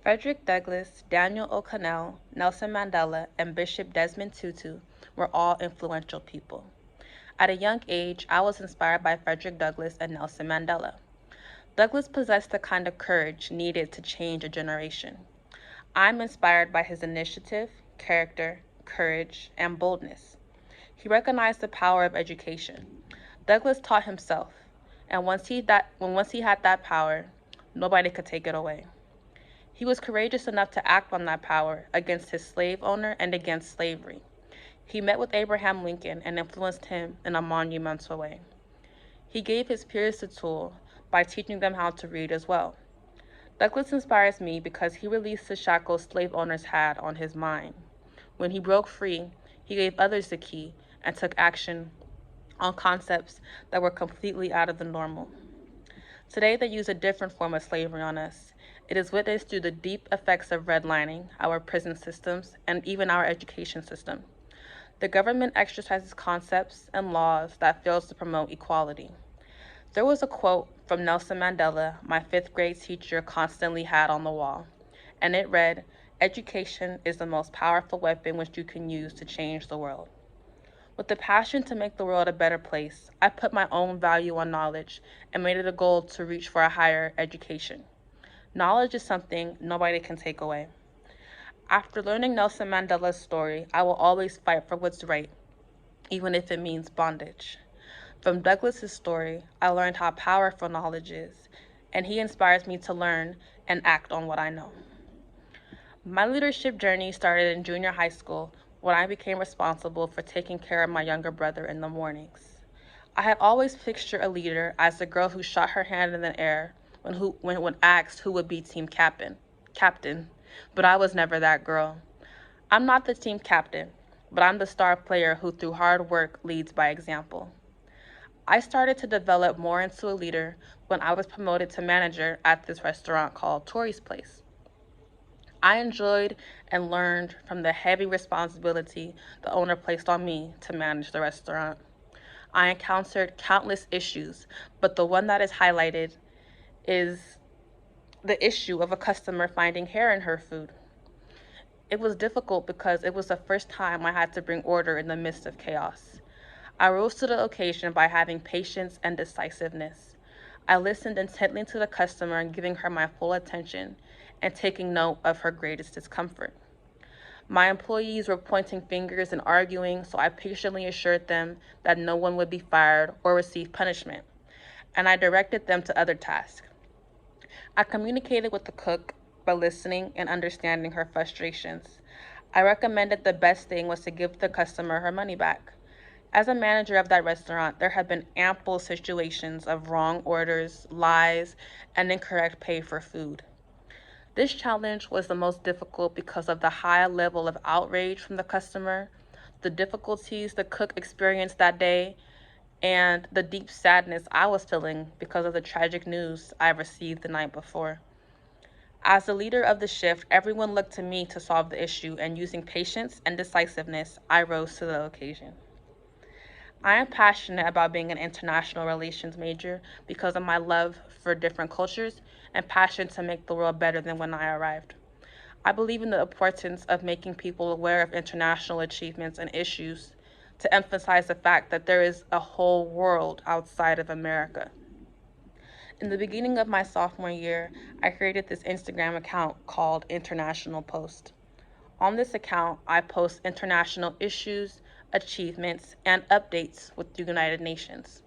Frederick Douglass, Daniel O'Connell, Nelson Mandela, and Bishop Desmond Tutu were all influential people. At a young age, I was inspired by Frederick Douglass and Nelson Mandela. Douglass possessed the kind of courage needed to change a generation. I'm inspired by his initiative, character, courage, and boldness. He recognized the power of education. Douglass taught himself, and once he had that power, nobody could take it away. He was courageous enough to act on that power against his slave owner and against slavery. He met with Abraham Lincoln and influenced him in a monumental way. He gave his peers the tool by teaching them how to read as well. Douglass inspires me because he released the shackles slave owners had on his mind. When he broke free, he gave others the key and took action on concepts that were completely out of the normal. Today, they use a different form of slavery on us. It is witnessed through the deep effects of redlining, our prison systems, and even our education system. The government exercises concepts and laws that fails to promote equality. There was a quote from Nelson Mandela my fifth grade teacher constantly had on the wall, and it read, "Education is the most powerful weapon which you can use to change the world." With the passion to make the world a better place, I put my own value on knowledge and made it a goal to reach for a higher education. Knowledge is something nobody can take away. After learning Nelson Mandela's story, I will always fight for what's right, even if it means bondage. From Douglass's story, I learned how powerful knowledge is, and he inspires me to learn and act on what I know. My leadership journey started in junior high school when I became responsible for taking care of my younger brother in the mornings. I had always pictured a leader as the girl who shot her hand in the air when asked who would be captain, but I was never that girl. I'm not the team captain, but I'm the star player who through hard work leads by example. I started to develop more into a leader when I was promoted to manager at this restaurant called Tori's Place. I enjoyed and learned from the heavy responsibility the owner placed on me to manage the restaurant. I encountered countless issues, but the one that is highlighted is the issue of a customer finding hair in her food. It was difficult because it was the first time I had to bring order in the midst of chaos. I rose to the occasion by having patience and decisiveness. I listened intently to the customer and giving her my full attention and taking note of her greatest discomfort. My employees were pointing fingers and arguing, so I patiently assured them that no one would be fired or receive punishment, and I directed them to other tasks. I communicated with the cook by listening and understanding her frustrations. I recommended the best thing was to give the customer her money back. As a manager of that restaurant, there have been ample situations of wrong orders, lies, and incorrect pay for food. This challenge was the most difficult because of the high level of outrage from the customer, the difficulties the cook experienced that day, and the deep sadness I was feeling because of the tragic news I received the night before. As the leader of the shift, everyone looked to me to solve the issue, and using patience and decisiveness, I rose to the occasion. I am passionate about being an international relations major because of my love for different cultures and passion to make the world better than when I arrived. I believe in the importance of making people aware of international achievements and issues to emphasize the fact that there is a whole world outside of America. In the beginning of my sophomore year, I created this Instagram account called International Post. On this account, I post international issues, achievements, and updates with the United Nations.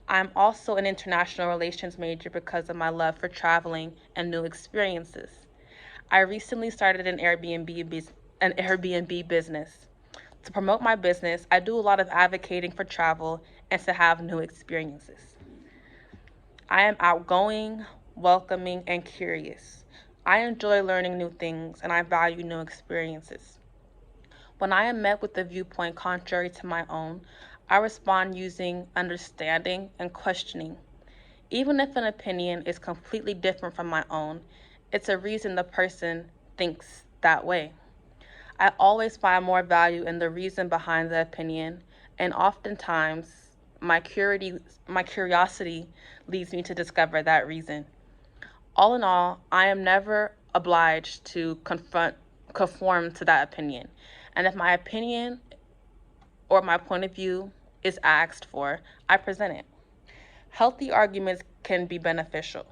I'm also an international relations major because of my love for traveling and new experiences. I recently started an Airbnb business. To promote my business, I do a lot of advocating for travel and to have new experiences. I am outgoing, welcoming, and curious. I enjoy learning new things and I value new experiences. When I am met with a viewpoint contrary to my own, I respond using understanding and questioning. Even if an opinion is completely different from my own, it's a reason the person thinks that way. I always find more value in the reason behind the opinion, and oftentimes my curiosity leads me to discover that reason. All in all, I am never obliged to conform to that opinion. And if my opinion or my point of view is asked for, I present it. Healthy arguments can be beneficial.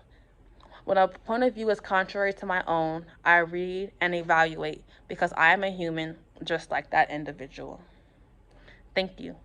When a point of view is contrary to my own, I read and evaluate because I am a human just like that individual. Thank you.